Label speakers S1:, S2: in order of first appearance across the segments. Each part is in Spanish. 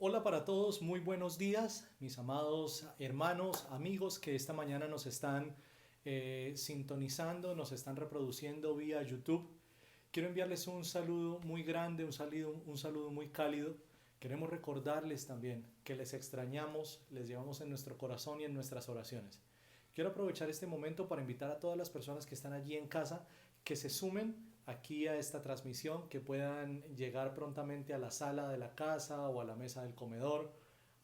S1: Hola para todos, muy buenos días, mis amados hermanos, amigos que esta mañana nos están sintonizando, nos están reproduciendo vía YouTube. Quiero enviarles un saludo muy grande, un saludo muy cálido. Queremos recordarles también que les extrañamos, les llevamos en nuestro corazón y en nuestras oraciones. Quiero aprovechar este momento para invitar a todas las personas que están allí en casa que se sumen aquí a esta transmisión, que puedan llegar prontamente a la sala de la casa o a la mesa del comedor,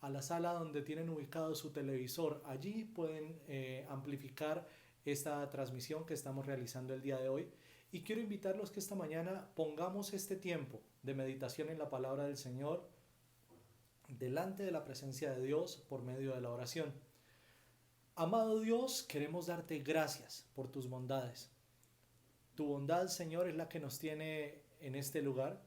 S1: a la sala donde tienen ubicado su televisor. Allí pueden amplificar esta transmisión que estamos realizando el día de hoy. Y quiero invitarlos que esta mañana pongamos este tiempo de meditación en la palabra del Señor delante de la presencia de Dios por medio de la oración. Amado Dios, queremos darte gracias por tus bondades. Tu bondad, Señor, es la que nos tiene en este lugar.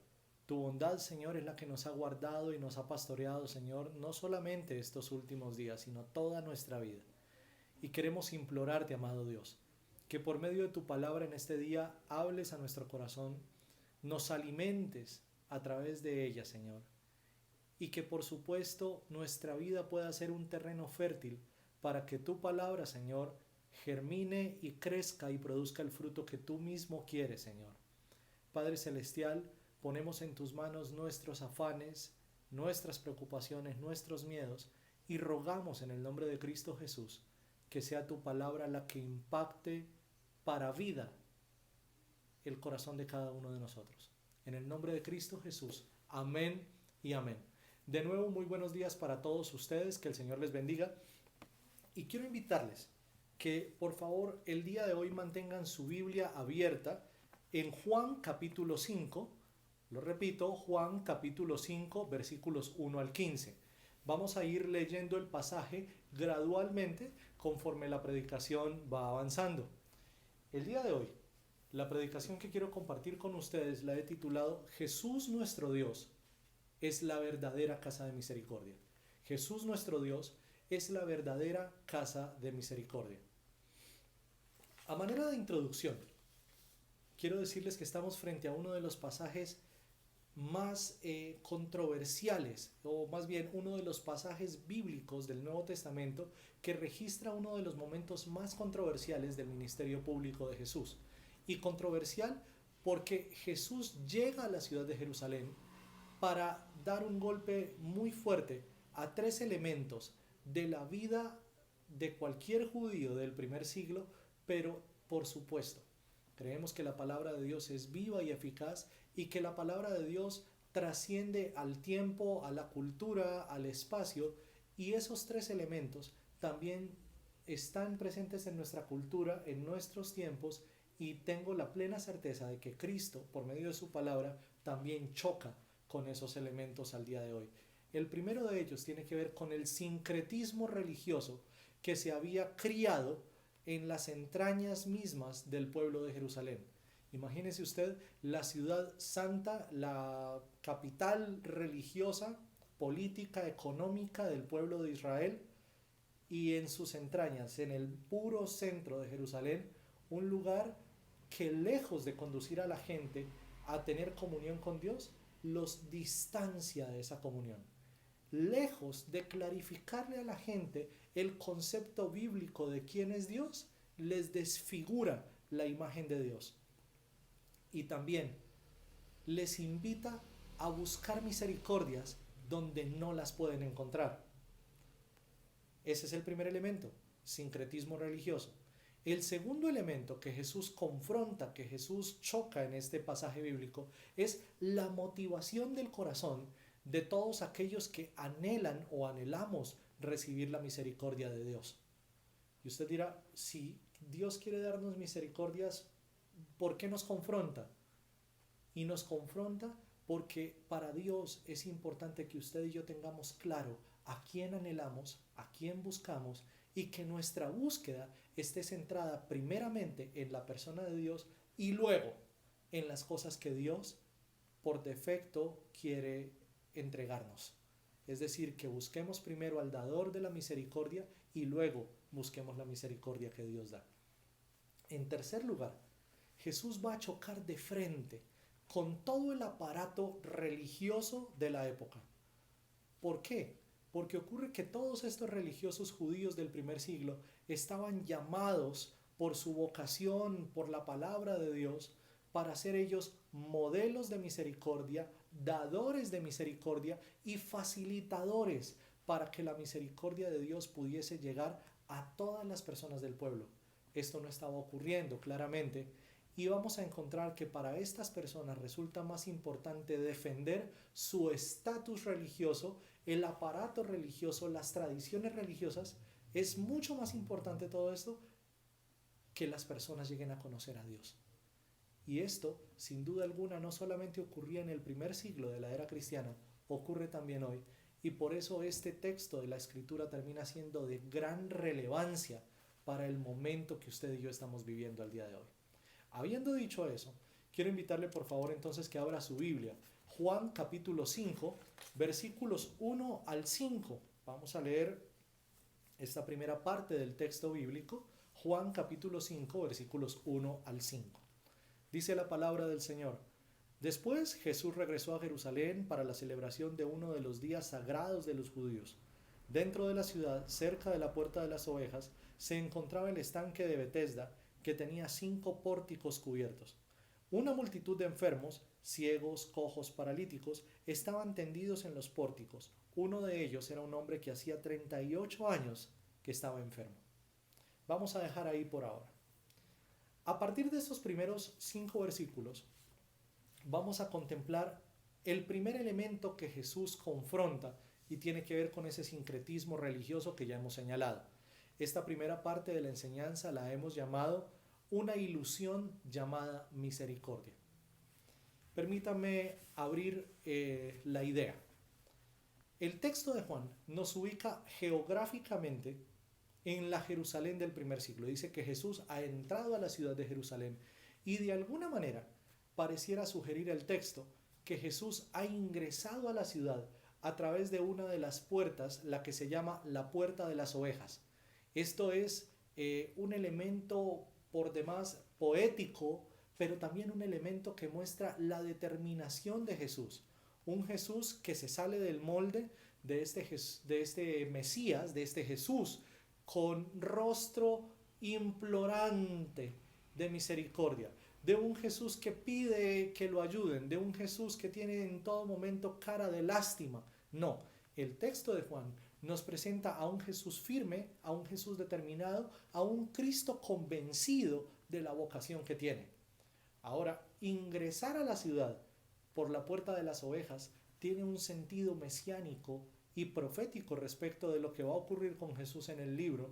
S1: Tu bondad, Señor, es la que nos ha guardado y nos ha pastoreado, Señor, no solamente estos últimos días, sino toda nuestra vida. Y queremos implorarte, amado Dios, que por medio de tu palabra en este día hables a nuestro corazón, nos alimentes a través de ella, Señor, y que por supuesto nuestra vida pueda ser un terreno fértil para que tu palabra, Señor, germine y crezca y produzca el fruto que tú mismo quieres, Señor. Padre Celestial, ponemos en tus manos nuestros afanes, nuestras preocupaciones, nuestros miedos, y rogamos en el nombre de Cristo Jesús que sea tu palabra la que impacte para vida el corazón de cada uno de nosotros. En el nombre de Cristo Jesús. Amén y amén. De nuevo, muy buenos días para todos ustedes, que el Señor les bendiga. Y quiero invitarles que por favor el día de hoy mantengan su Biblia abierta en Juan capítulo 5. Lo repito, Juan capítulo 5 versículos 1 al 15. Vamos a ir leyendo el pasaje gradualmente conforme la predicación va avanzando. El día de hoy, la predicación que quiero compartir con ustedes la he titulado Jesús nuestro Dios es la verdadera casa de misericordia. Jesús nuestro Dios es la verdadera casa de misericordia. A manera de introducción, quiero decirles que estamos frente a uno de los pasajes más controversiales, o más bien uno de los pasajes bíblicos del Nuevo Testamento que registra uno de los momentos más controversiales del ministerio público de Jesús. Y controversial porque Jesús llega a la ciudad de Jerusalén para dar un golpe muy fuerte a tres elementos de la vida de cualquier judío del primer siglo, pero por supuesto, creemos que la palabra de Dios es viva y eficaz y que la palabra de Dios trasciende al tiempo, a la cultura, al espacio, y esos tres elementos también están presentes en nuestra cultura, en nuestros tiempos, y tengo la plena certeza de que Cristo, por medio de su palabra, también choca con esos elementos al día de hoy. El primero de ellos tiene que ver con el sincretismo religioso que se había criado en las entrañas mismas del pueblo de Jerusalén. Imagínese usted la ciudad santa, la capital religiosa, política, económica del pueblo de Israel, y en sus entrañas, en el puro centro de Jerusalén, un lugar que lejos de conducir a la gente a tener comunión con Dios, los distancia de esa comunión. Lejos de clarificarle a la gente el concepto bíblico de quién es Dios, les desfigura la imagen de Dios. Y también les invita a buscar misericordias donde no las pueden encontrar. Ese es el primer elemento, sincretismo religioso. El segundo elemento que Jesús confronta, que Jesús choca en este pasaje bíblico, es la motivación del corazón de todos aquellos que anhelan o anhelamos recibir la misericordia de Dios. Y usted dirá, si Dios quiere darnos misericordias, ¿por qué nos confronta? Y nos confronta porque para Dios es importante que usted y yo tengamos claro a quién anhelamos, a quién buscamos, y que nuestra búsqueda esté centrada primeramente en la persona de Dios y luego en las cosas que Dios por defecto quiere entregarnos. Es decir, que busquemos primero al dador de la misericordia y luego busquemos la misericordia que Dios da. En tercer lugar, Jesús va a chocar de frente con todo el aparato religioso de la época. ¿Por qué? Porque ocurre que todos estos religiosos judíos del primer siglo estaban llamados por su vocación, por la palabra de Dios, para ser ellos modelos de misericordia, dadores de misericordia y facilitadores para que la misericordia de Dios pudiese llegar a todas las personas del pueblo. Esto no estaba ocurriendo claramente y vamos a encontrar que para estas personas resulta más importante defender su estatus religioso, el aparato religioso, las tradiciones religiosas. Es mucho más importante todo esto que las personas lleguen a conocer a Dios. Y esto, sin duda alguna, no solamente ocurría en el primer siglo de la era cristiana, ocurre también hoy. Y por eso este texto de la Escritura termina siendo de gran relevancia para el momento que usted y yo estamos viviendo al día de hoy. Habiendo dicho eso, quiero invitarle por favor entonces que abra su Biblia. Juan capítulo 5, versículos 1 al 5. Vamos a leer esta primera parte del texto bíblico. Juan capítulo 5, versículos 1 al 5. Dice la palabra del Señor: Después Jesús regresó a Jerusalén para la celebración de uno de los días sagrados de los judíos. Dentro de la ciudad, cerca de la puerta de las ovejas, se encontraba el estanque de Betesda, que tenía 5 pórticos cubiertos. Una multitud de enfermos, ciegos, cojos, paralíticos, estaban tendidos en los pórticos. Uno de ellos era un hombre que hacía 38 años que estaba enfermo. Vamos a dejar ahí por ahora. A partir de estos primeros 5 versículos, vamos a contemplar el primer elemento que Jesús confronta y tiene que ver con ese sincretismo religioso que ya hemos señalado. Esta primera parte de la enseñanza la hemos llamado una ilusión llamada misericordia. Permítame abrir la idea. El texto de Juan nos ubica geográficamente en la Jerusalén del primer siglo. Dice que Jesús ha entrado a la ciudad de Jerusalén y de alguna manera pareciera sugerir el texto que Jesús ha ingresado a la ciudad a través de una de las puertas, la que se llama la puerta de las ovejas. Esto es un elemento por demás poético, pero también un elemento que muestra la determinación de Jesús. Un Jesús que se sale del molde de este Mesías, de este Jesús, con rostro implorante de misericordia, de un Jesús que pide que lo ayuden, de un Jesús que tiene en todo momento cara de lástima. No, el texto de Juan nos presenta a un Jesús firme, a un Jesús determinado, a un Cristo convencido de la vocación que tiene. Ahora, ingresar a la ciudad por la puerta de las ovejas tiene un sentido mesiánico y profético respecto de lo que va a ocurrir con Jesús en el libro,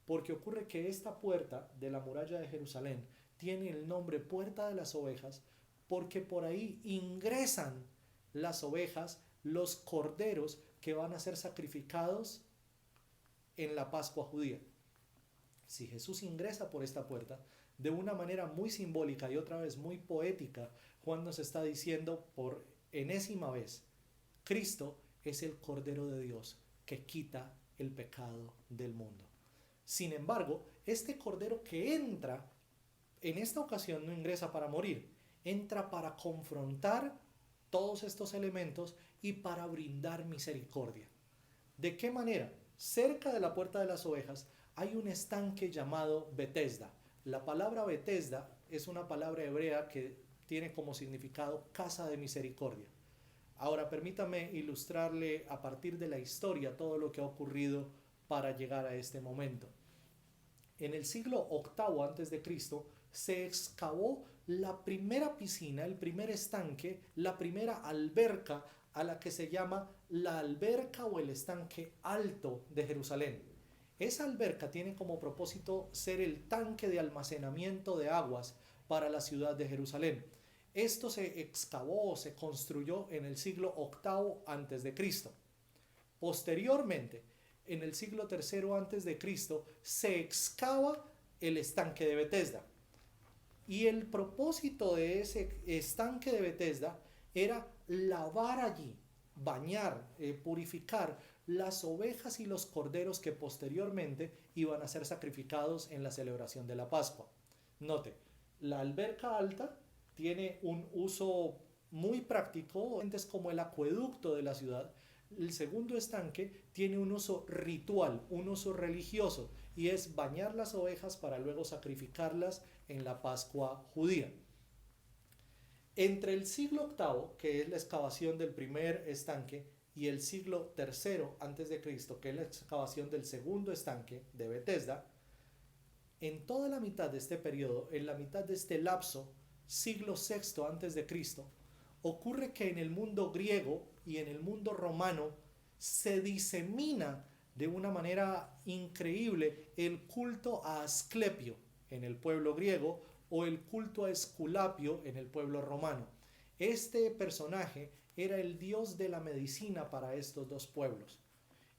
S1: porque ocurre que esta puerta de la muralla de Jerusalén tiene el nombre Puerta de las Ovejas porque por ahí ingresan las ovejas, los corderos que van a ser sacrificados en la Pascua judía. Si Jesús ingresa por esta puerta, de una manera muy simbólica y otra vez muy poética, Juan nos está diciendo por enésima vez, Cristo es el Cordero de Dios que quita el pecado del mundo. Sin embargo, este Cordero que entra, en esta ocasión no ingresa para morir, entra para confrontar todos estos elementos y para brindar misericordia. ¿De qué manera? Cerca de la puerta de las ovejas hay un estanque llamado Betesda. La palabra Betesda es una palabra hebrea que tiene como significado casa de misericordia. Ahora permítame ilustrarle a partir de la historia todo lo que ha ocurrido para llegar a este momento. En el siglo VIII a.C. se excavó la primera piscina, el primer estanque, la primera alberca a la que se llama la alberca o el estanque alto de Jerusalén. Esa alberca tiene como propósito ser el tanque de almacenamiento de aguas para la ciudad de Jerusalén. Esto se excavó o se construyó en el siglo VIII a.C. Posteriormente, en el siglo III a.C., se excava el estanque de Betesda. Y el propósito de ese estanque de Betesda era lavar allí, bañar, purificar las ovejas y los corderos que posteriormente iban a ser sacrificados en la celebración de la Pascua. Note, la alberca alta tiene un uso muy práctico, es como el acueducto de la ciudad, El segundo estanque tiene un uso ritual, un uso religioso, y es bañar las ovejas para luego sacrificarlas en la Pascua judía. Entre el siglo VIII, que es la excavación del primer estanque, y el siglo III antes de Cristo, que es la excavación del segundo estanque de Betesda, en toda la mitad de este periodo, en la mitad de este lapso, siglo VI antes de Cristo, ocurre que en el mundo griego y en el mundo romano se disemina de una manera increíble el culto a Asclepio en el pueblo griego o el culto a Esculapio en el pueblo romano. Este personaje era el dios de la medicina para estos dos pueblos.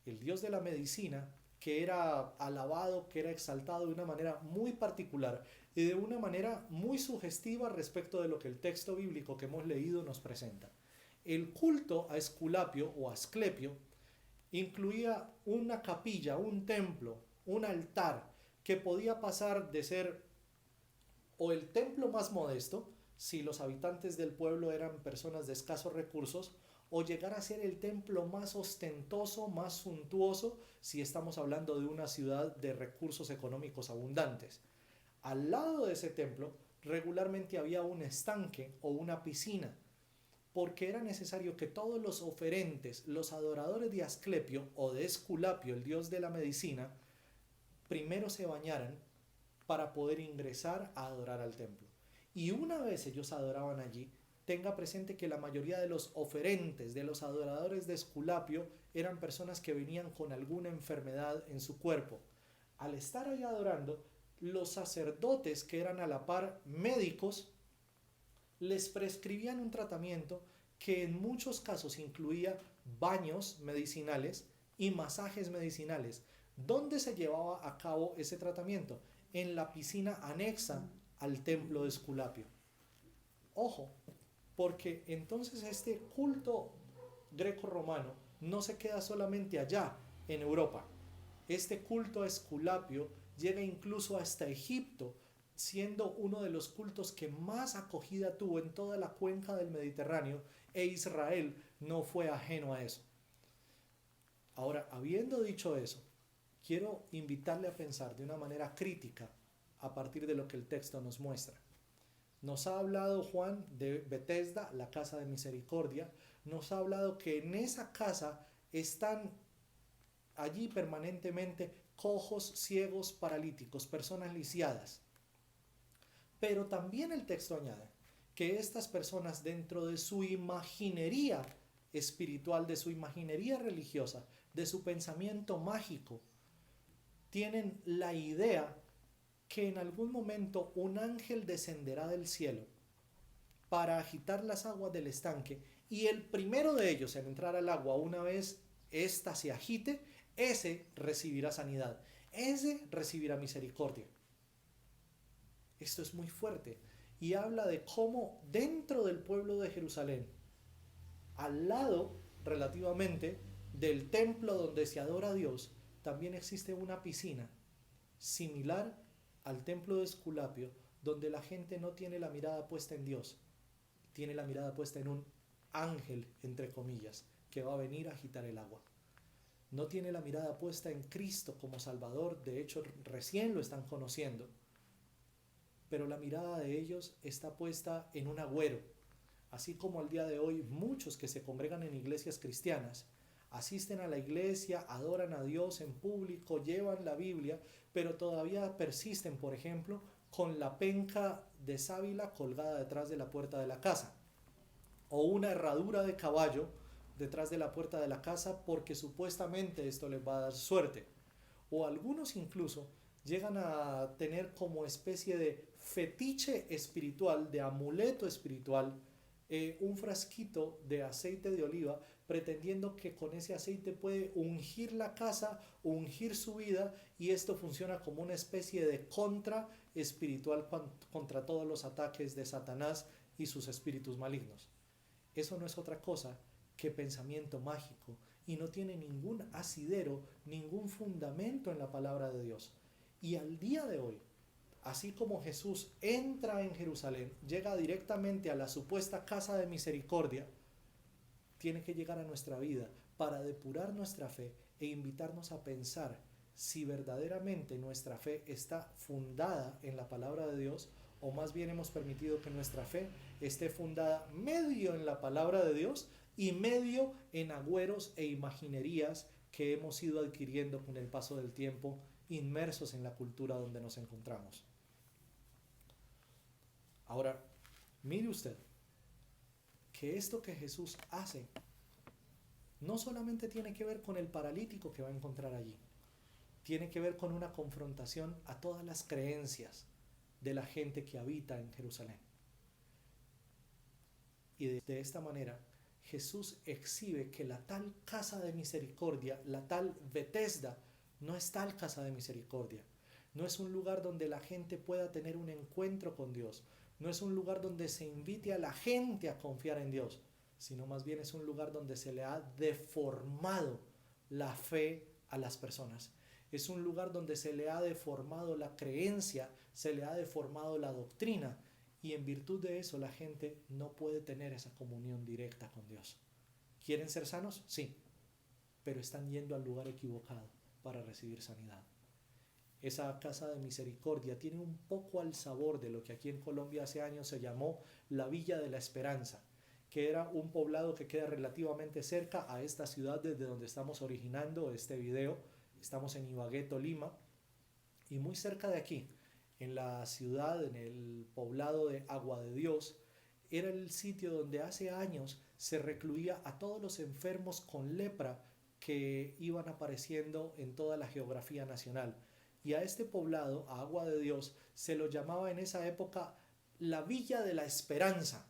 S1: El dios de la medicina que era alabado, que era exaltado de una manera muy particular y de una manera muy sugestiva respecto de lo que el texto bíblico que hemos leído nos presenta. El culto a Esculapio o Asclepio incluía una capilla, un templo, un altar que podía pasar de ser o el templo más modesto, si los habitantes del pueblo eran personas de escasos recursos, o llegar a ser el templo más ostentoso, más suntuoso, si estamos hablando de una ciudad de recursos económicos abundantes. Al lado de ese templo regularmente había un estanque o una piscina, porque era necesario que todos los oferentes, los adoradores de Asclepio o de Esculapio, el dios de la medicina, primero se bañaran para poder ingresar a adorar al templo. Y una vez ellos adoraban allí, tenga presente que la mayoría de los oferentes, de los adoradores de Esculapio, eran personas que venían con alguna enfermedad en su cuerpo. Al estar allá adorando, los sacerdotes, que eran a la par médicos, les prescribían un tratamiento que en muchos casos incluía baños medicinales y masajes medicinales. ¿Dónde se llevaba a cabo ese tratamiento? En la piscina anexa al templo de Esculapio. Ojo, porque entonces este culto greco-romano no se queda solamente allá, en Europa. Este culto a Esculapio llega incluso hasta Egipto, siendo uno de los cultos que más acogida tuvo en toda la cuenca del Mediterráneo, e Israel no fue ajeno a eso. Ahora, habiendo dicho eso, quiero invitarle a pensar de una manera crítica a partir de lo que el texto nos muestra. Nos ha hablado Juan de Betesda, la casa de misericordia. Nos ha hablado que en esa casa están allí permanentemente cojos, ciegos, paralíticos, personas lisiadas. Pero también el texto añade que estas personas, dentro de su imaginería espiritual, de su imaginería religiosa, de su pensamiento mágico, tienen la idea que en algún momento un ángel descenderá del cielo para agitar las aguas del estanque, y el primero de ellos en entrar al agua, una vez ésta se agite, ese recibirá sanidad, ese recibirá misericordia. Esto es muy fuerte y habla de cómo dentro del pueblo de Jerusalén, al lado relativamente del templo donde se adora a Dios, también existe una piscina similar al templo de Esculapio, donde la gente no tiene la mirada puesta en Dios, tiene la mirada puesta en un ángel, entre comillas, que va a venir a agitar el agua. No tiene la mirada puesta en Cristo como Salvador, de hecho recién lo están conociendo, pero la mirada de ellos está puesta en un agüero, así como al día de hoy muchos que se congregan en iglesias cristianas asisten a la iglesia, adoran a Dios en público, llevan la Biblia, pero todavía persisten, por ejemplo, con la penca de sábila colgada detrás de la puerta de la casa, o una herradura de caballo detrás de la puerta de la casa porque supuestamente esto les va a dar suerte. O algunos incluso llegan a tener como especie de fetiche espiritual, de amuleto espiritual, un frasquito de aceite de oliva, pretendiendo que con ese aceite puede ungir la casa, ungir su vida, y esto funciona como una especie de contra espiritual contra todos los ataques de Satanás y sus espíritus malignos. Eso no es otra cosa que pensamiento mágico y no tiene ningún asidero, ningún fundamento en la palabra de Dios. Y al día de hoy, así como Jesús entra en Jerusalén, llega directamente a la supuesta casa de misericordia, tiene que llegar a nuestra vida para depurar nuestra fe e invitarnos a pensar si verdaderamente nuestra fe está fundada en la palabra de Dios, o más bien hemos permitido que nuestra fe esté fundada medio en la palabra de Dios y medio en agüeros e imaginerías que hemos ido adquiriendo con el paso del tiempo, inmersos en la cultura donde nos encontramos. Ahora, mire usted que esto que Jesús hace no solamente tiene que ver con el paralítico que va a encontrar allí, tiene que ver con una confrontación a todas las creencias de la gente que habita en Jerusalén. Y de esta manera Jesús exhibe que la tal casa de misericordia, la tal Betesda, no es tal casa de misericordia. No es un lugar donde la gente pueda tener un encuentro con Dios. No es un lugar donde se invite a la gente a confiar en Dios, sino más bien es un lugar donde se le ha deformado la fe a las personas. Es un lugar donde se le ha deformado la creencia, se le ha deformado la doctrina, y en virtud de eso la gente no puede tener esa comunión directa con Dios. ¿Quieren ser sanos? Sí, pero están yendo al lugar equivocado para recibir sanidad. Esa casa de misericordia tiene un poco al sabor de lo que aquí en Colombia hace años se llamó la Villa de la Esperanza, que era un poblado que queda relativamente cerca a esta ciudad desde donde estamos originando este video. Estamos en Ibagué, Tolima, y muy cerca de aquí, en la ciudad, en el poblado de Agua de Dios, era el sitio donde hace años se recluía a todos los enfermos con lepra que iban apareciendo en toda la geografía nacional. Y a este poblado, a Agua de Dios, se lo llamaba en esa época la Villa de la Esperanza,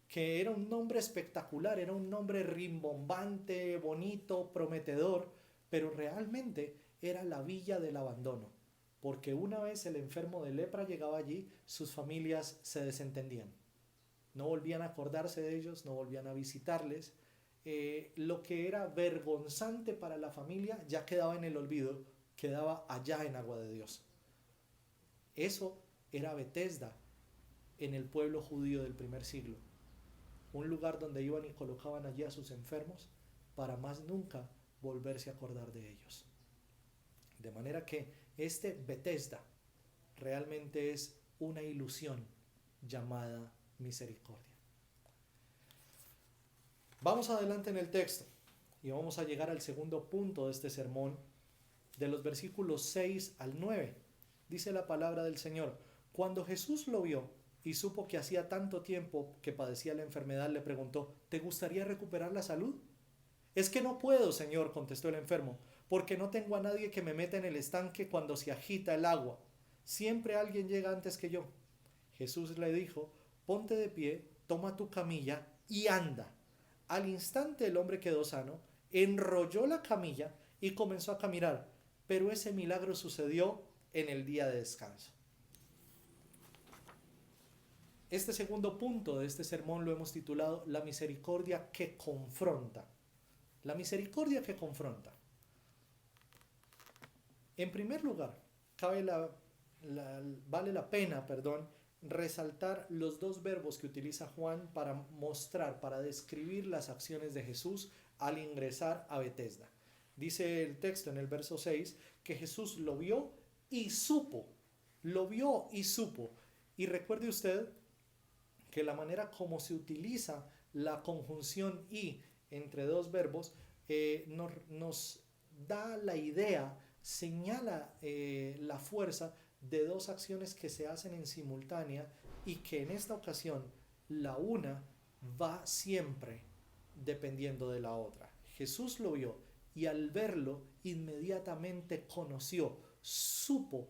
S1: que era un nombre espectacular, era un nombre rimbombante, bonito, prometedor, pero realmente era la Villa del Abandono, porque una vez el enfermo de lepra llegaba allí, sus familias se desentendían. No volvían a acordarse de ellos, no volvían a visitarles. Lo que era vergonzante para la familia ya quedaba en el olvido, quedaba allá en Agua de Dios. Eso era Betesda en el pueblo judío del primer siglo. Un lugar donde iban y colocaban allí a sus enfermos para más nunca volverse a acordar de ellos. De manera que este Betesda realmente es una ilusión llamada misericordia. Vamos adelante en el texto y vamos a llegar al segundo punto de este sermón, de los versículos 6 al 9. Dice la palabra del Señor: cuando Jesús lo vio y supo que hacía tanto tiempo que padecía la enfermedad, le preguntó: ¿te gustaría recuperar la salud? Es que no puedo, Señor, contestó el enfermo, porque no tengo a nadie que me meta en el estanque cuando se agita el agua. Siempre alguien llega antes que yo. Jesús le dijo: ponte de pie, toma tu camilla y anda. Al instante el hombre quedó sano, enrolló la camilla y comenzó a caminar, pero ese milagro sucedió en el día de descanso. Este segundo punto de este sermón lo hemos titulado La misericordia que confronta. La misericordia que confronta. En primer lugar, vale la pena, resaltar los dos verbos que utiliza Juan para mostrar, para describir las acciones de Jesús al ingresar a Betesda. Dice el texto en el verso 6 que Jesús lo vio y supo. Lo vio y supo. Y recuerde usted que la manera como se utiliza la conjunción y entre dos verbos nos da la idea, señala la fuerza de dos acciones que se hacen en simultánea y que en esta ocasión la una va siempre dependiendo de la otra. Jesús lo vio y al verlo inmediatamente conoció, supo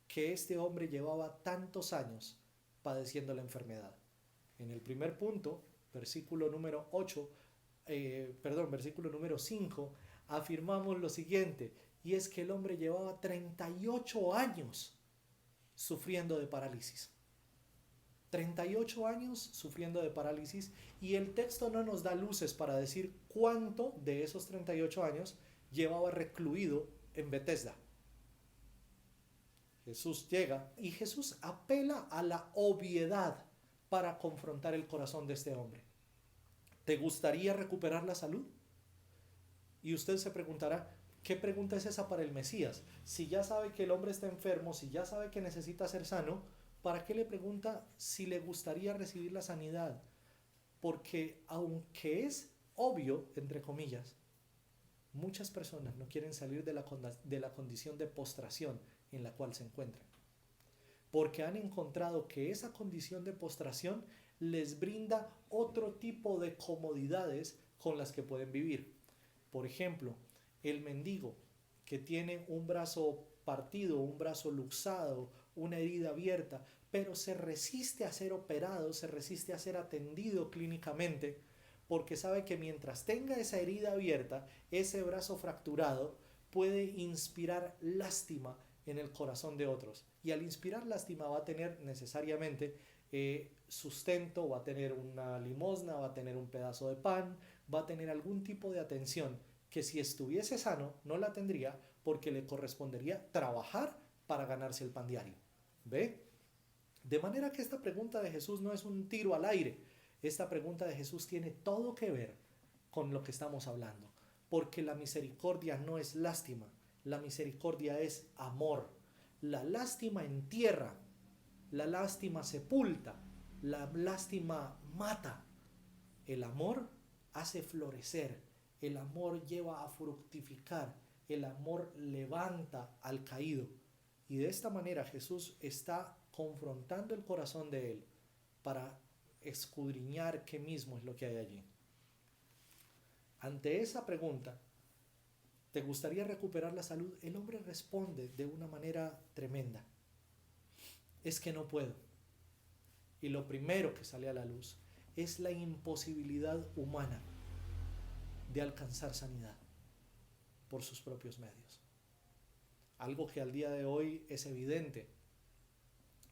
S1: que este hombre llevaba tantos años padeciendo la enfermedad. En el primer punto, versículo número 5, afirmamos lo siguiente, y es que el hombre llevaba 38 años sufriendo de parálisis. 38 años sufriendo de parálisis, y el texto no nos da luces para decir cuánto de esos 38 años llevaba recluido en Betesda. Jesús llega y Jesús apela a la obviedad para confrontar el corazón de este hombre. ¿Te gustaría recuperar la salud? Y usted se preguntará, ¿qué pregunta es esa para el Mesías? Si ya sabe que el hombre está enfermo, si ya sabe que necesita ser sano, ¿para qué le pregunta si le gustaría recibir la sanidad? Porque aunque es obvio, entre comillas, muchas personas no quieren salir de la condición de postración en la cual se encuentran. Porque han encontrado que esa condición de postración les brinda otro tipo de comodidades con las que pueden vivir. Por ejemplo, el mendigo que tiene un brazo partido, un brazo luxado, una herida abierta, pero se resiste a ser operado, se resiste a ser atendido clínicamente, porque sabe que mientras tenga esa herida abierta, ese brazo fracturado puede inspirar lástima en el corazón de otros. Y al inspirar lástima va a tener necesariamente sustento, va a tener una limosna, va a tener un pedazo de pan, va a tener algún tipo de atención que si estuviese sano no la tendría porque le correspondería trabajar para ganarse el pan diario. ¿Ve? De manera que esta pregunta de Jesús no es un tiro al aire. Esta pregunta de Jesús tiene todo que ver con lo que estamos hablando. Porque la misericordia no es lástima, la misericordia es amor. La lástima entierra, la lástima sepulta, la lástima mata. El amor hace florecer, el amor lleva a fructificar, el amor levanta al caído. Y de esta manera Jesús está confrontando el corazón de él para escudriñar qué mismo es lo que hay allí. Ante esa pregunta, ¿te gustaría recuperar la salud? El hombre responde de una manera tremenda. Es que no puedo. Y lo primero que sale a la luz es la imposibilidad humana de alcanzar sanidad por sus propios medios. Algo que al día de hoy es evidente.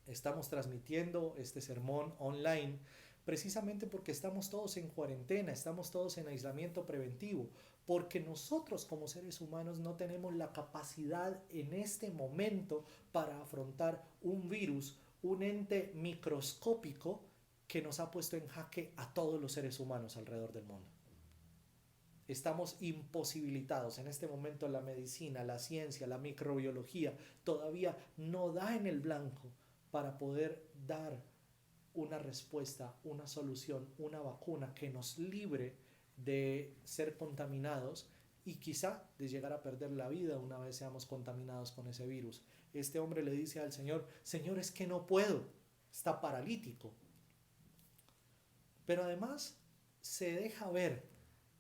S1: Estamos transmitiendo este sermón online precisamente porque estamos todos en cuarentena, estamos todos en aislamiento preventivo, porque nosotros como seres humanos no tenemos la capacidad en este momento para afrontar un virus, un ente microscópico que nos ha puesto en jaque a todos los seres humanos alrededor del mundo. Estamos imposibilitados. En este momento la medicina, la ciencia, la microbiología todavía no da en el blanco para poder dar una respuesta, una solución, una vacuna que nos libre de ser contaminados y quizá de llegar a perder la vida una vez seamos contaminados con ese virus. Este hombre le dice al Señor, Señor, es que no puedo, está paralítico. Pero además se deja ver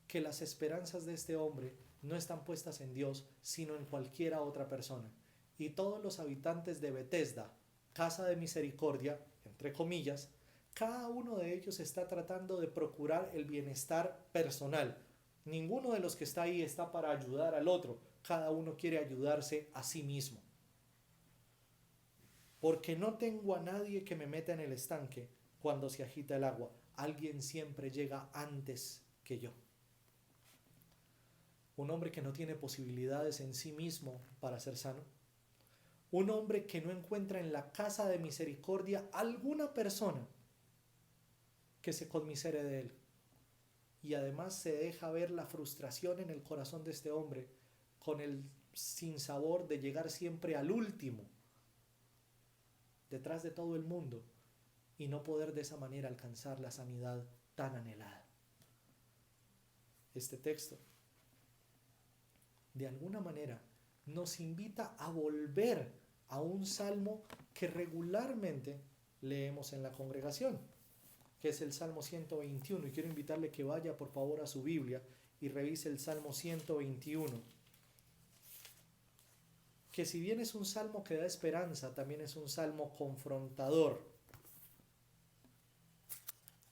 S1: que las esperanzas de este hombre no están puestas en Dios, sino en cualquiera otra persona. Y todos los habitantes de Betesda, casa de misericordia, entre comillas, cada uno de ellos está tratando de procurar el bienestar personal. Ninguno de los que está ahí está para ayudar al otro, cada uno quiere ayudarse a sí mismo. Porque no tengo a nadie que me meta en el estanque cuando se agita el agua. Alguien siempre llega antes que yo. Un hombre que no tiene posibilidades en sí mismo para ser sano. Un hombre que no encuentra en la casa de misericordia alguna persona que se conmisere de él. Y además se deja ver la frustración en el corazón de este hombre con el sinsabor de llegar siempre al último, detrás de todo el mundo, y no poder de esa manera alcanzar la sanidad tan anhelada. Este texto, de alguna manera, nos invita a volver a un salmo que regularmente leemos en la congregación, que es el Salmo 121. Y quiero invitarle que vaya por favor a su Biblia y revise el Salmo 121. Que si bien es un salmo que da esperanza, también es un salmo confrontador.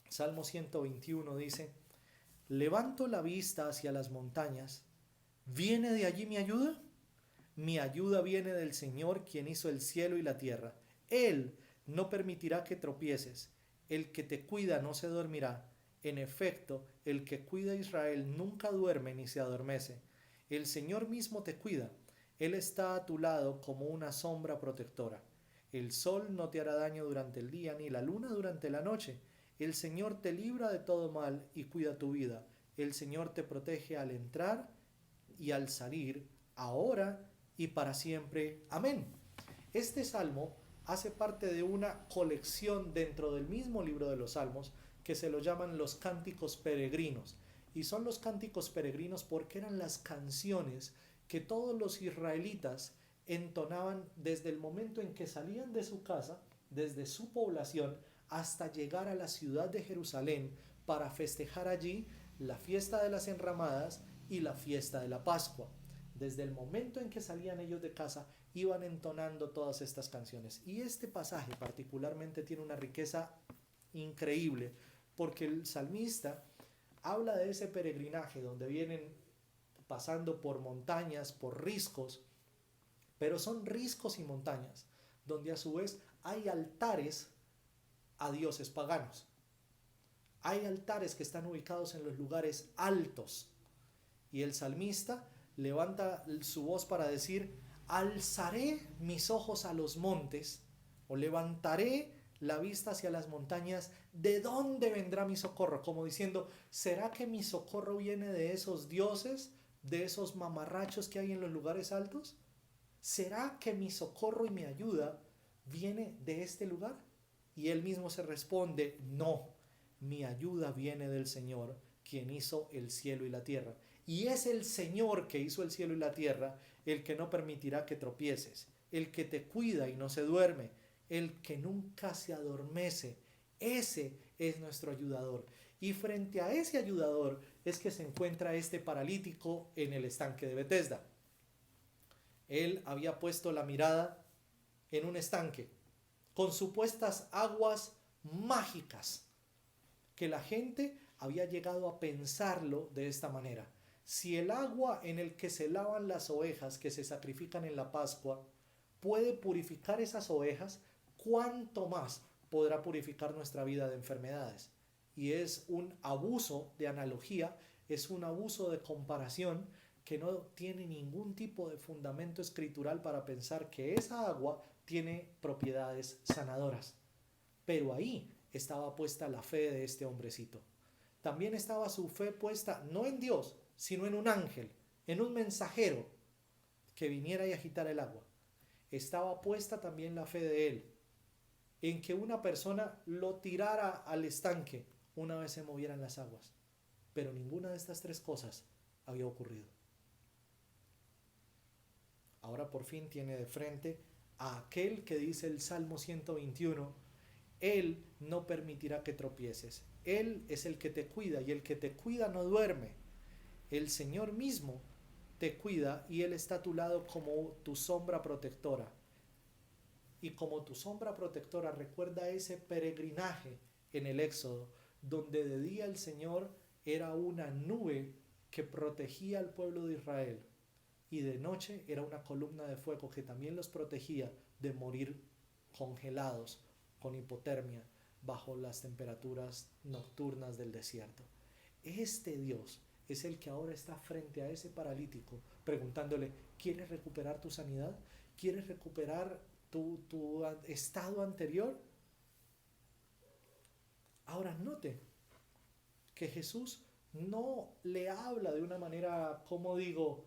S1: Salmo 121 dice, levanto la vista hacia las montañas, ¿viene de allí mi ayuda? Mi ayuda viene del Señor, quien hizo el cielo y la tierra. Él no permitirá que tropieces. El que te cuida no se dormirá. En efecto, el que cuida a Israel nunca duerme ni se adormece. El Señor mismo te cuida. Él está a tu lado como una sombra protectora. El sol no te hará daño durante el día, ni la luna durante la noche. El Señor te libra de todo mal y cuida tu vida. El Señor te protege al entrar y al salir, ahora y para siempre. Amén. Este salmo hace parte de una colección dentro del mismo libro de los Salmos que se lo llaman los cánticos peregrinos. Y son los cánticos peregrinos porque eran las canciones que todos los israelitas entonaban desde el momento en que salían de su casa, desde su población, hasta llegar a la ciudad de Jerusalén para festejar allí la fiesta de las enramadas y la fiesta de la Pascua. Desde el momento en que salían ellos de casa, iban entonando todas estas canciones. Y este pasaje particularmente tiene una riqueza increíble, porque el salmista habla de ese peregrinaje donde vienen pasando por montañas, por riscos, pero son riscos y montañas, donde a su vez hay altares a dioses paganos. Hay altares que están ubicados en los lugares altos. Y el salmista levanta su voz para decir: alzaré mis ojos a los montes, o levantaré la vista hacia las montañas, ¿de dónde vendrá mi socorro? Como diciendo, ¿será que mi socorro viene de esos dioses, de esos mamarrachos que hay en los lugares altos? ¿Será que mi socorro y mi ayuda viene de este lugar? Y él mismo se responde: no, mi ayuda viene del Señor, quien hizo el cielo y la tierra. Y es el Señor que hizo el cielo y la tierra el que no permitirá que tropieces, el que te cuida y no se duerme, el que nunca se adormece. Ese es nuestro ayudador. Y frente a ese ayudador es que se encuentra este paralítico en el estanque de Betesda. Él había puesto la mirada en un estanque con supuestas aguas mágicas, que la gente había llegado a pensarlo de esta manera: si el agua en el que se lavan las ovejas que se sacrifican en la Pascua puede purificar esas ovejas, ¿cuánto más podrá purificar nuestra vida de enfermedades? Y es un abuso de analogía, es un abuso de comparación que no tiene ningún tipo de fundamento escritural para pensar que esa agua tiene propiedades sanadoras. Pero ahí estaba puesta la fe de este hombrecito. También estaba su fe puesta no en Dios, sino en un ángel, en un mensajero que viniera y agitara el agua. Estaba puesta también la fe de él en que una persona lo tirara al estanque una vez se movieran las aguas. Pero ninguna de estas tres cosas había ocurrido. Ahora por fin tiene de frente a aquel que dice el Salmo 121: Él no permitirá que tropieces. Él es el que te cuida, y el que te cuida no duerme. El Señor mismo te cuida y Él está a tu lado como tu sombra protectora. Y como tu sombra protectora, recuerda ese peregrinaje en el Éxodo, donde de día el Señor era una nube que protegía al pueblo de Israel, y de noche era una columna de fuego que también los protegía de morir congelados con hipotermia bajo las temperaturas nocturnas del desierto. Este Dios es el que ahora está frente a ese paralítico preguntándole: ¿quieres recuperar tu sanidad? ¿Quieres recuperar tu estado anterior? Ahora note que Jesús no le habla de una manera, como digo,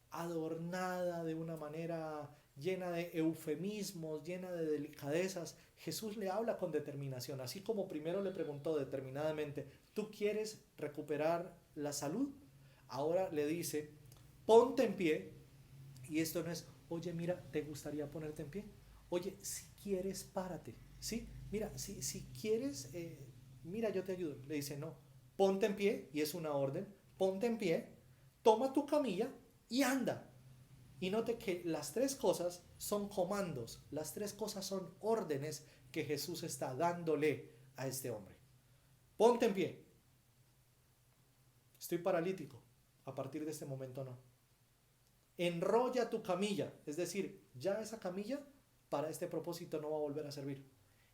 S1: adornada, de una manera llena de eufemismos, llena de delicadezas. Jesús le habla con determinación, así como primero le preguntó determinadamente: ¿tú quieres recuperar la salud? Ahora le dice: ponte en pie. Y esto no es: oye, mira, ¿te gustaría ponerte en pie? Oye, si quieres, párate. ¿Sí? Mira, si quieres, mira, yo te ayudo. Le dice: no, ponte en pie, y es una orden. Ponte en pie, toma tu camilla y anda. Y note que las tres cosas son comandos, las tres cosas son órdenes que Jesús está dándole a este hombre. Ponte en pie. Estoy paralítico. A partir de este momento no. Enrolla tu camilla, es decir, ya esa camilla para este propósito no va a volver a servir.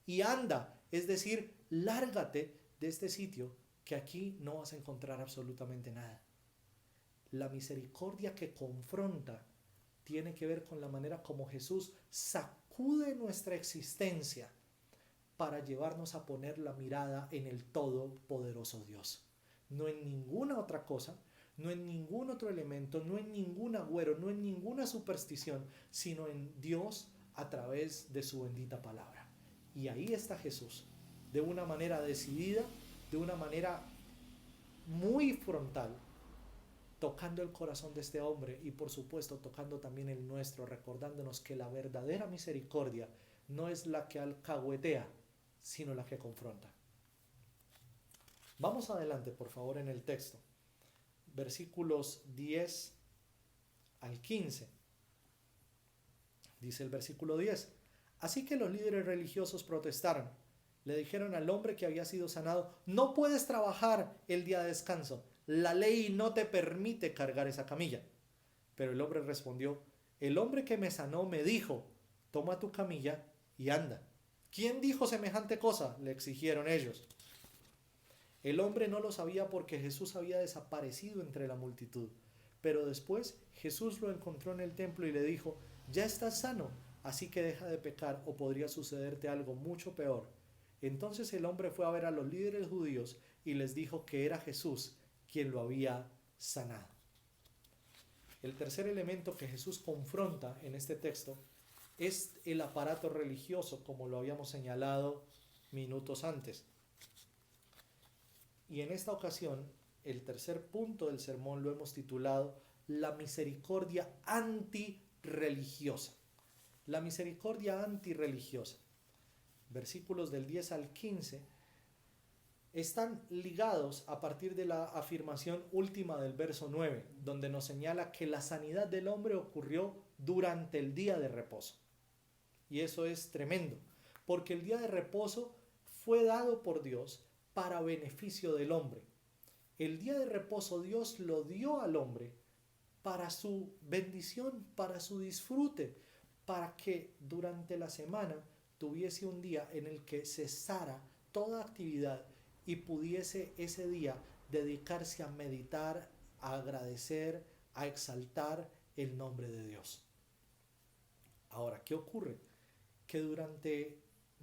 S1: Y anda, es decir, lárgate de este sitio, que aquí no vas a encontrar absolutamente nada. La misericordia que confronta tiene que ver con la manera como Jesús sacude nuestra existencia para llevarnos a poner la mirada en el todopoderoso Dios. No en ninguna otra cosa, no en ningún otro elemento, no en ningún agüero, no en ninguna superstición, sino en Dios a través de su bendita palabra. Y ahí está Jesús, de una manera decidida, de una manera muy frontal, tocando el corazón de este hombre y por supuesto tocando también el nuestro, recordándonos que la verdadera misericordia no es la que alcahuetea, sino la que confronta. Vamos adelante, por favor, en el texto. Versículos 10 al 15. Dice el versículo 10. Así que los líderes religiosos protestaron. Le dijeron al hombre que había sido sanado: no puedes trabajar el día de descanso. La ley no te permite cargar esa camilla. Pero el hombre respondió: el hombre que me sanó me dijo: toma tu camilla y anda. ¿Quién dijo semejante cosa?, le exigieron ellos. El hombre no lo sabía porque Jesús había desaparecido entre la multitud. Pero después Jesús lo encontró en el templo y le dijo: ya estás sano, así que deja de pecar o podría sucederte algo mucho peor. Entonces el hombre fue a ver a los líderes judíos y les dijo que era Jesús quien lo había sanado. El tercer elemento que Jesús confronta en este texto es el aparato religioso, como lo habíamos señalado minutos antes. Y en esta ocasión, el tercer punto del sermón lo hemos titulado la misericordia antirreligiosa. La misericordia antirreligiosa. Versículos del 10 al 15 están ligados a partir de la afirmación última del verso 9, donde nos señala que la sanidad del hombre ocurrió durante el día de reposo. Y eso es tremendo, porque el día de reposo fue dado por Dios para beneficio del hombre. El día de reposo Dios lo dio al hombre para su bendición, para su disfrute, para que durante la semana tuviese un día en el que cesara toda actividad y pudiese ese día dedicarse a meditar, a agradecer, a exaltar el nombre de Dios. Ahora, ¿qué ocurre? Que durante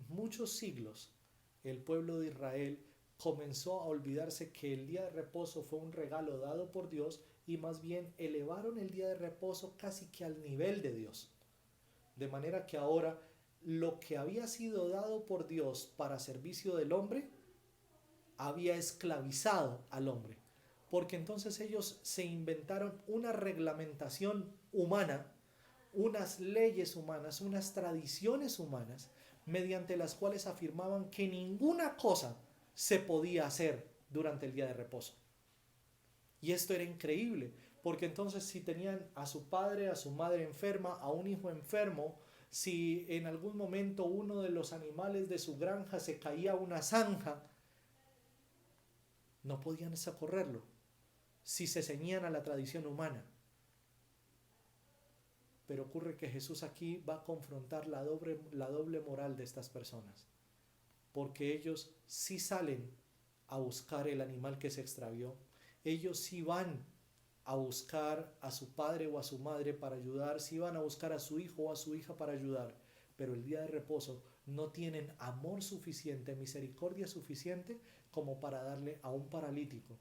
S1: muchos siglos el pueblo de Israel comenzó a olvidarse que el día de reposo fue un regalo dado por Dios y más bien elevaron el día de reposo casi que al nivel de Dios. De manera que ahora lo que había sido dado por Dios para servicio del hombre había esclavizado al hombre, porque entonces ellos se inventaron una reglamentación humana, unas leyes humanas, unas tradiciones humanas, mediante las cuales afirmaban que ninguna cosa se podía hacer durante el día de reposo. Y esto era increíble, porque entonces si tenían a su padre, a su madre enferma, a un hijo enfermo, si en algún momento uno de los animales de su granja se caía a una zanja, no podían socorrerlo si se ceñían a la tradición humana. Pero ocurre que Jesús aquí va a confrontar la doble moral de estas personas, porque ellos sí salen a buscar el animal que se extravió, ellos sí van a buscar a su padre o a su madre para ayudar, sí van a buscar a su hijo o a su hija para ayudar, pero el día de reposo no tienen amor suficiente, misericordia suficiente como para darle a un paralítico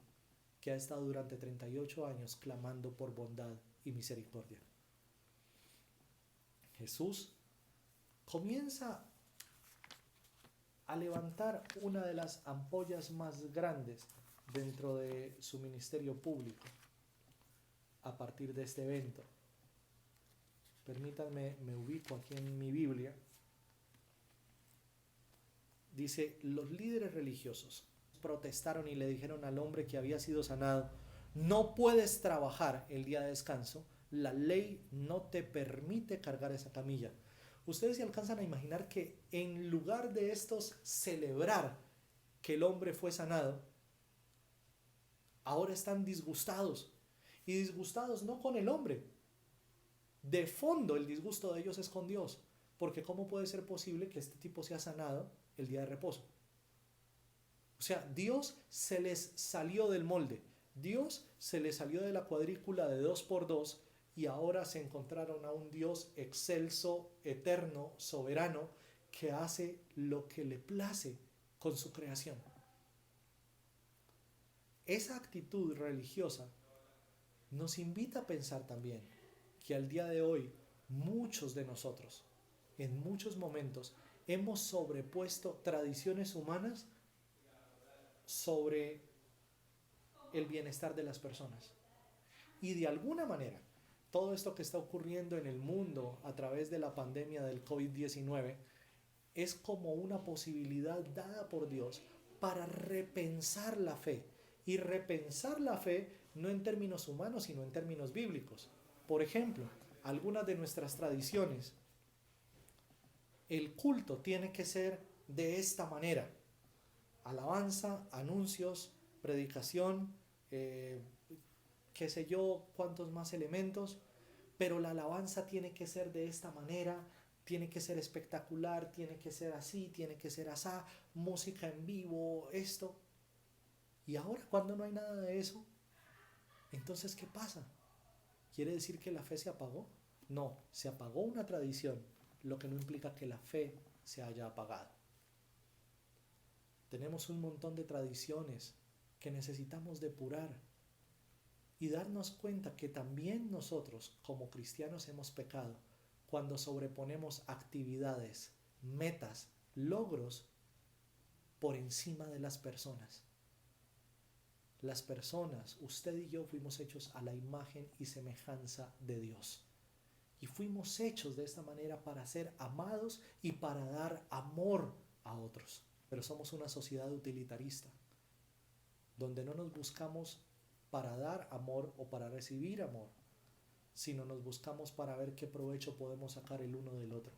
S1: que ha estado durante 38 años clamando por bondad y misericordia. Jesús comienza a levantar una de las ampollas más grandes dentro de su ministerio público a partir de este evento. Permítanme, me ubico aquí en mi Biblia. Dice: los líderes religiosos protestaron y le dijeron al hombre que había sido sanado: no puedes trabajar el día de descanso, la ley no te permite cargar esa camilla. Ustedes se alcanzan a imaginar que en lugar de estos celebrar que el hombre fue sanado, ahora están disgustados, y disgustados no con el hombre. De fondo el disgusto de ellos es con Dios, porque ¿cómo puede ser posible que este tipo sea sanado el día de reposo? O sea, Dios se les salió del molde, Dios se les salió de la cuadrícula de 2x2 y ahora se encontraron a un Dios excelso, eterno, soberano, que hace lo que le place con su creación. Esa actitud religiosa nos invita a pensar también que al día de hoy muchos de nosotros, en muchos momentos, hemos sobrepuesto tradiciones humanas sobre el bienestar de las personas. Y de alguna manera, todo esto que está ocurriendo en el mundo a través de la pandemia del COVID-19 es como una posibilidad dada por Dios para repensar la fe. Y repensar la fe no en términos humanos, sino en términos bíblicos. Por ejemplo, algunas de nuestras tradiciones, el culto tiene que ser de esta manera: alabanza, anuncios, predicación, qué sé yo, cuántos más elementos, pero la alabanza tiene que ser de esta manera, tiene que ser espectacular, tiene que ser así, tiene que ser asá, música en vivo, esto. Y ahora, cuando no hay nada de eso, entonces, ¿qué pasa? ¿Quiere decir que la fe se apagó? No, se apagó una tradición, lo que no implica que la fe se haya apagado. Tenemos un montón de tradiciones que necesitamos depurar y darnos cuenta que también nosotros como cristianos hemos pecado cuando sobreponemos actividades, metas, logros por encima de las personas. Las personas, usted y yo, fuimos hechos a la imagen y semejanza de Dios. Y fuimos hechos de esta manera para ser amados y para dar amor a otros. Pero somos una sociedad utilitarista, donde no nos buscamos para dar amor o para recibir amor, sino nos buscamos para ver qué provecho podemos sacar el uno del otro.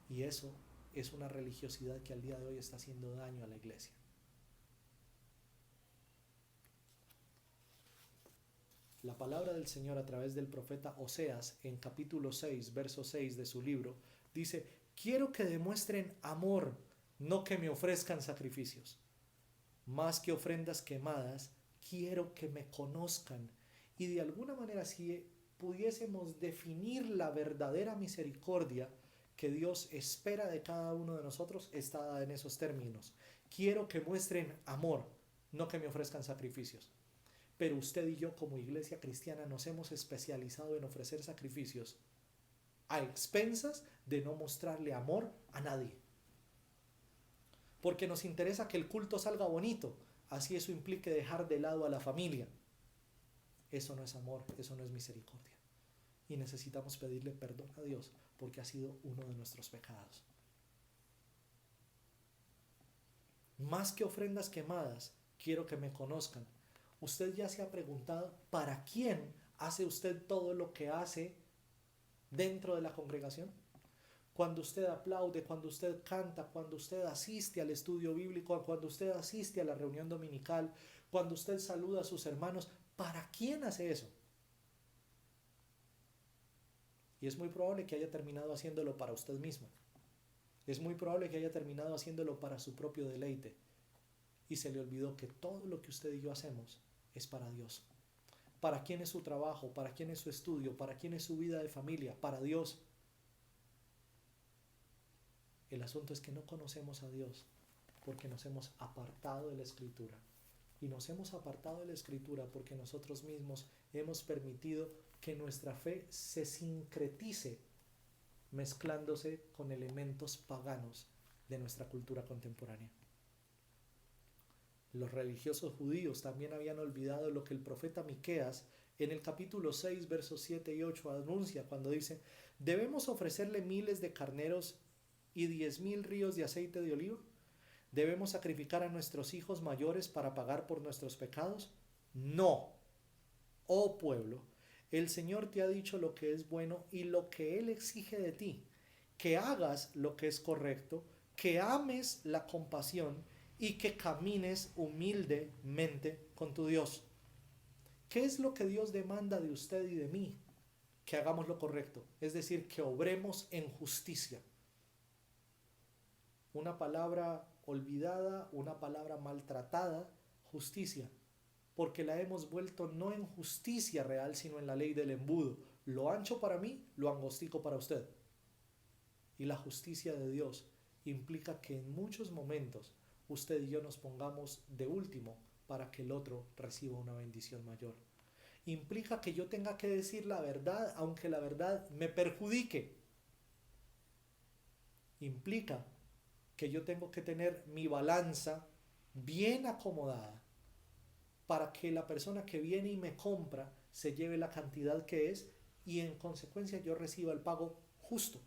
S1: Y eso es una religiosidad que al día de hoy está haciendo daño a la iglesia. La palabra del Señor a través del profeta Oseas en capítulo 6, verso 6 de su libro, dice: quiero que demuestren amor, no que me ofrezcan sacrificios. Más que ofrendas quemadas, quiero que me conozcan. Y de alguna manera, si pudiésemos definir la verdadera misericordia que Dios espera de cada uno de nosotros, está dada en esos términos. Quiero que muestren amor, no que me ofrezcan sacrificios. Pero usted y yo como iglesia cristiana nos hemos especializado en ofrecer sacrificios a expensas de no mostrarle amor a nadie. Porque nos interesa que el culto salga bonito, así eso implique dejar de lado a la familia. Eso no es amor, eso no es misericordia. Y necesitamos pedirle perdón a Dios porque ha sido uno de nuestros pecados. Más que ofrendas quemadas, quiero que me conozcan. ¿Usted ya se ha preguntado para quién hace usted todo lo que hace dentro de la congregación? Cuando usted aplaude, cuando usted canta, cuando usted asiste al estudio bíblico, cuando usted asiste a la reunión dominical, cuando usted saluda a sus hermanos, ¿para quién hace eso? Y es muy probable que haya terminado haciéndolo para usted mismo. Es muy probable que haya terminado haciéndolo para su propio deleite. Y se le olvidó que todo lo que usted y yo hacemos es para Dios. ¿Para quién es su trabajo? ¿Para quién es su estudio? ¿Para quién es su vida de familia? Para Dios. El asunto es que no conocemos a Dios porque nos hemos apartado de la Escritura. Y nos hemos apartado de la Escritura porque nosotros mismos hemos permitido que nuestra fe se sincretice mezclándose con elementos paganos de nuestra cultura contemporánea. Los religiosos judíos también habían olvidado lo que el profeta Miqueas en el capítulo 6, versos 7 y 8 anuncia cuando dice: ¿debemos ofrecerle miles de carneros y 10,000 ríos de aceite de oliva? ¿Debemos sacrificar a nuestros hijos mayores para pagar por nuestros pecados? No. Oh pueblo, el Señor te ha dicho lo que es bueno y lo que Él exige de ti, que hagas lo que es correcto, que ames la compasión y que camines humildemente con tu Dios. ¿Qué es lo que Dios demanda de usted y de mí? Que hagamos lo correcto, es decir, que obremos en justicia. Una palabra olvidada, una palabra maltratada, justicia, porque la hemos vuelto no en justicia real, sino en la ley del embudo. Lo ancho para mí, lo angostico para usted. Y la justicia de Dios implica que en muchos momentos usted y yo nos pongamos de último para que el otro reciba una bendición mayor. implica que yo tenga que decir la verdad, aunque la verdad me perjudique. Implica que yo tengo que tener mi balanza bien acomodada para que la persona que viene y me compra se lleve la cantidad que es y en consecuencia yo reciba el pago justo.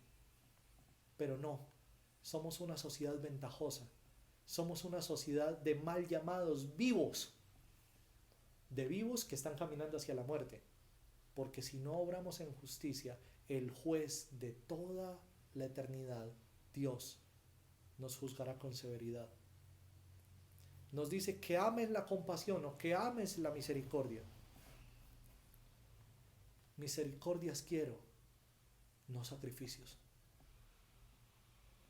S1: Pero no, somos una sociedad ventajosa, somos una sociedad de mal llamados vivos, de vivos que están caminando hacia la muerte, porque si no obramos en justicia, el juez de toda la eternidad, Dios, nos juzgará con severidad. Nos dice que ames la compasión o que ames la misericordia. Misericordias quiero, no sacrificios.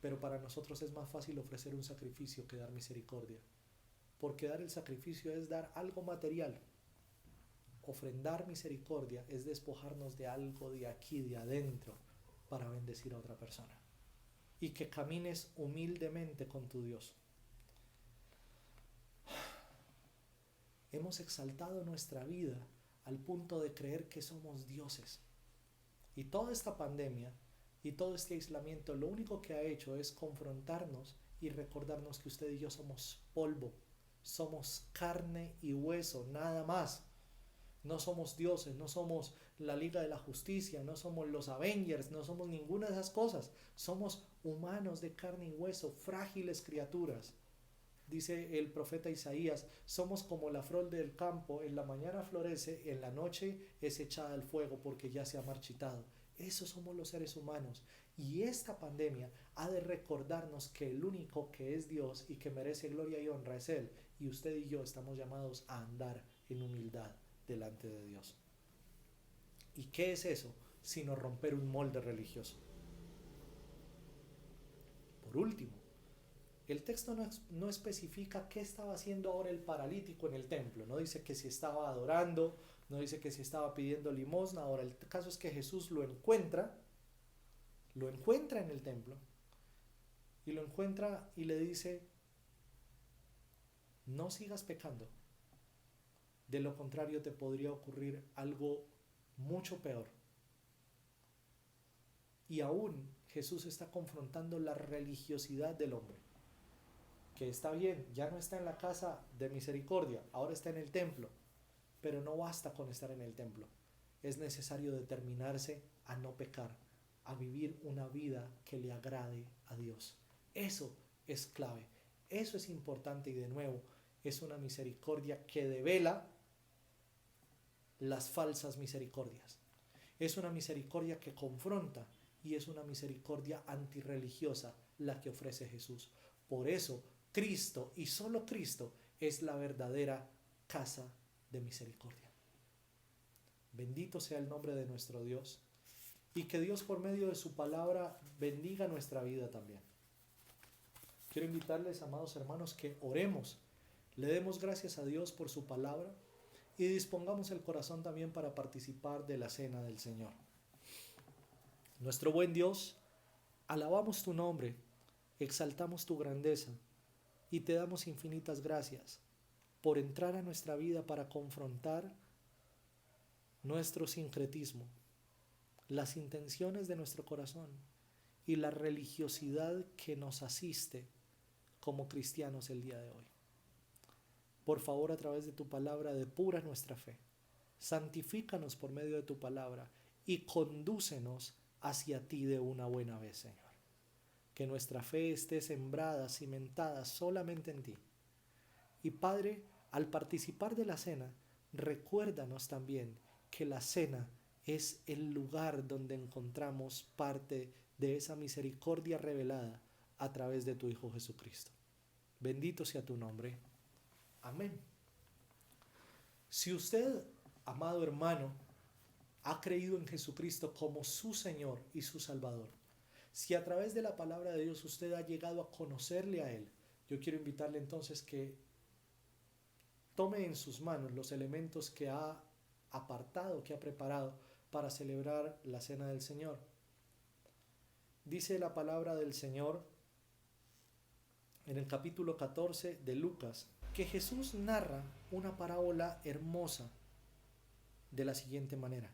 S1: Pero para nosotros es más fácil ofrecer un sacrificio que dar misericordia, porque dar el sacrificio es dar algo material. Ofrendar misericordia es despojarnos de algo de aquí, de adentro, para bendecir a otra persona. Y que camines humildemente con tu Dios. Hemos exaltado nuestra vida al punto de creer que somos dioses. Y toda esta pandemia y todo este aislamiento lo único que ha hecho es confrontarnos y recordarnos que usted y yo somos polvo, somos carne y hueso, nada más. No somos dioses, no somos la Liga de la Justicia, no somos los Avengers, no somos ninguna de esas cosas. Somos humanos de carne y hueso, frágiles criaturas. Dice el profeta Isaías, somos como la flor del campo, en la mañana florece, en la noche es echada al fuego porque ya se ha marchitado. Esos somos los seres humanos. Y esta pandemia ha de recordarnos que el único que es Dios y que merece gloria y honra es Él. Y usted y yo estamos llamados a andar en humildad delante de Dios. ¿Y qué es eso? Sino romper un molde religioso. Por último, el texto no especifica qué estaba haciendo ahora el paralítico en el templo. No dice que si estaba adorando, no dice que si estaba pidiendo limosna. Ahora el caso es que Jesús lo encuentra en el templo y lo encuentra y le dice, no sigas pecando. De lo contrario te podría ocurrir algo mucho peor. Y aún Jesús está confrontando la religiosidad del hombre. Que está bien, ya no está en la casa de misericordia, ahora está en el templo. Pero no basta con estar en el templo. Es necesario determinarse a no pecar, a vivir una vida que le agrade a Dios. Eso es clave, eso es importante y de nuevo es una misericordia que devela las falsas misericordias. Es una misericordia que confronta y es una misericordia antirreligiosa la que ofrece Jesús. Por eso Cristo y solo Cristo es la verdadera casa de misericordia. Bendito sea el nombre de nuestro Dios y que Dios por medio de su palabra bendiga nuestra vida también. Quiero invitarles, amados hermanos, que oremos, le demos gracias a Dios por su palabra y dispongamos el corazón también para participar de la cena del Señor. Nuestro buen Dios, alabamos tu nombre, exaltamos tu grandeza y te damos infinitas gracias por entrar a nuestra vida para confrontar nuestro sincretismo, las intenciones de nuestro corazón y la religiosidad que nos asiste como cristianos el día de hoy. Por favor, a través de tu palabra, depura nuestra fe, santifícanos por medio de tu palabra y condúcenos hacia ti de una buena vez, Señor. Que nuestra fe esté sembrada, cimentada solamente en ti. Y Padre, al participar de la cena, recuérdanos también que la cena es el lugar donde encontramos parte de esa misericordia revelada a través de tu Hijo Jesucristo. Bendito sea tu nombre. Amén. Si usted, amado hermano, ha creído en Jesucristo como su Señor y su Salvador, si a través de la palabra de Dios usted ha llegado a conocerle a Él, yo quiero invitarle entonces que tome en sus manos los elementos que ha apartado, que ha preparado para celebrar la cena del Señor. Dice la palabra del Señor en el capítulo 14 de Lucas que Jesús narra una parábola hermosa de la siguiente manera: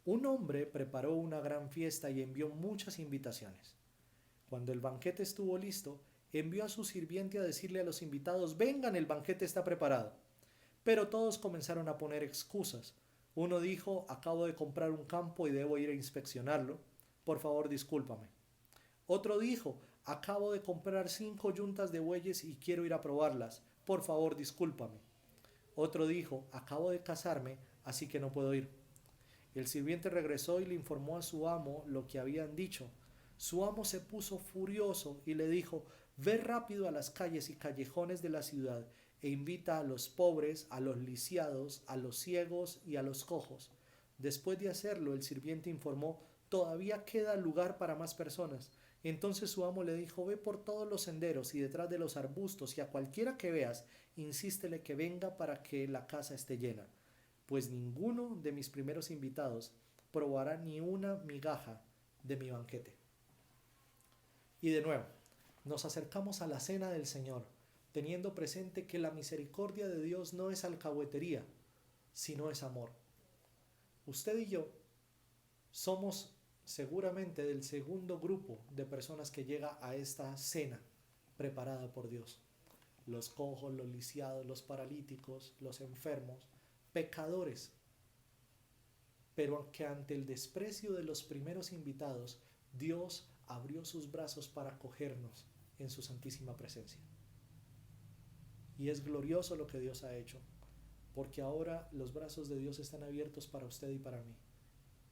S1: un hombre preparó una gran fiesta y envió muchas invitaciones. Cuando el banquete estuvo listo, envió a su sirviente a decirle a los invitados: vengan, el banquete está preparado. Pero todos comenzaron a poner excusas. Uno dijo: acabo de comprar un campo y debo ir a inspeccionarlo. Por favor, discúlpame. Otro dijo: acabo de comprar 5 yuntas de bueyes y quiero ir a probarlas. Por favor, discúlpame. Otro dijo: acabo de casarme, así que no puedo ir. El sirviente regresó y le informó a su amo lo que habían dicho. Su amo se puso furioso y le dijo: ve rápido a las calles y callejones de la ciudad e invita a los pobres, a los lisiados, a los ciegos y a los cojos. Después de hacerlo, el sirviente informó: todavía queda lugar para más personas. Entonces su amo le dijo: ve por todos los senderos y detrás de los arbustos, y a cualquiera que veas, insístele que venga para que la casa esté llena, pues ninguno de mis primeros invitados probará ni una migaja de mi banquete. Y de nuevo, nos acercamos a la cena del Señor, teniendo presente que la misericordia de Dios no es alcahuetería, sino es amor. Usted y yo somos seguramente del segundo grupo de personas que llega a esta cena preparada por Dios. Los cojos, los lisiados, los paralíticos, los enfermos, pecadores. Pero que ante el desprecio de los primeros invitados, Dios abrió sus brazos para acogernos en su santísima presencia. Y es glorioso lo que Dios ha hecho, porque ahora los brazos de Dios están abiertos para usted y para mí,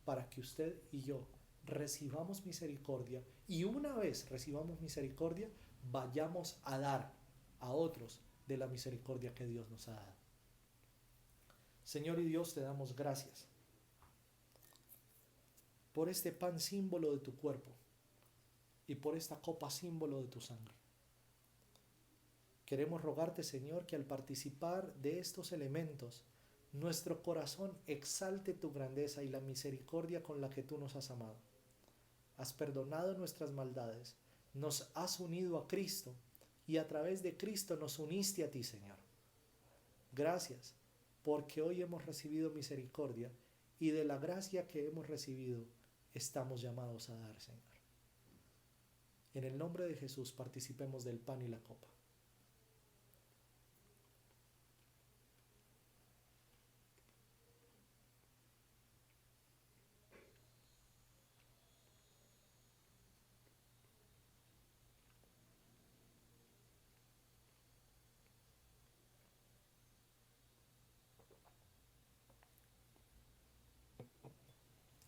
S1: para que usted y yo recibamos misericordia, y una vez recibamos misericordia, vayamos a dar a otros de la misericordia que Dios nos ha dado. Señor y Dios, te damos gracias por este pan símbolo de tu cuerpo y por esta copa símbolo de tu sangre. Queremos rogarte, Señor, que al participar de estos elementos, nuestro corazón exalte tu grandeza y la misericordia con la que tú nos has amado. Has perdonado nuestras maldades, nos has unido a Cristo y a través de Cristo nos uniste a ti, Señor. Gracias, porque hoy hemos recibido misericordia y de la gracia que hemos recibido estamos llamados a dar, Señor. En el nombre de Jesús participemos del pan y la copa.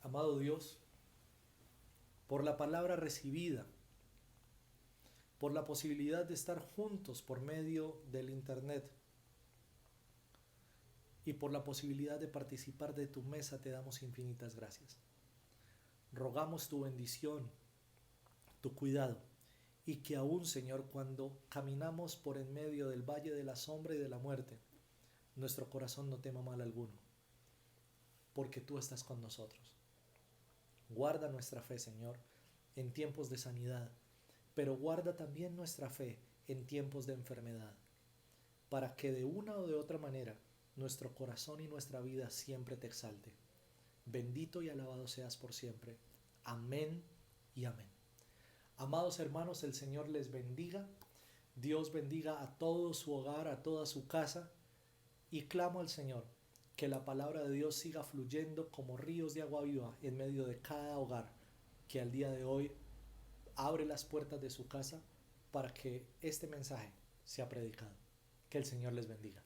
S1: Amado Dios, por la palabra recibida, por la posibilidad de estar juntos por medio del internet y por la posibilidad de participar de tu mesa, te damos infinitas gracias. Rogamos tu bendición, tu cuidado, y que aún, Señor, cuando caminamos por en medio del valle de la sombra y de la muerte, nuestro corazón no tema mal alguno, porque tú estás con nosotros. Guarda nuestra fe, Señor, en tiempos de sanidad, pero guarda también nuestra fe en tiempos de enfermedad, para que de una o de otra manera nuestro corazón y nuestra vida siempre te exalte. Bendito y alabado seas por siempre. Amén y amén. Amados hermanos, el Señor les bendiga. Dios bendiga a todo su hogar, a toda su casa, y clamo al Señor que la palabra de Dios siga fluyendo como ríos de agua viva en medio de cada hogar que al día de hoy abre las puertas de su casa para que este mensaje sea predicado. Que el Señor les bendiga.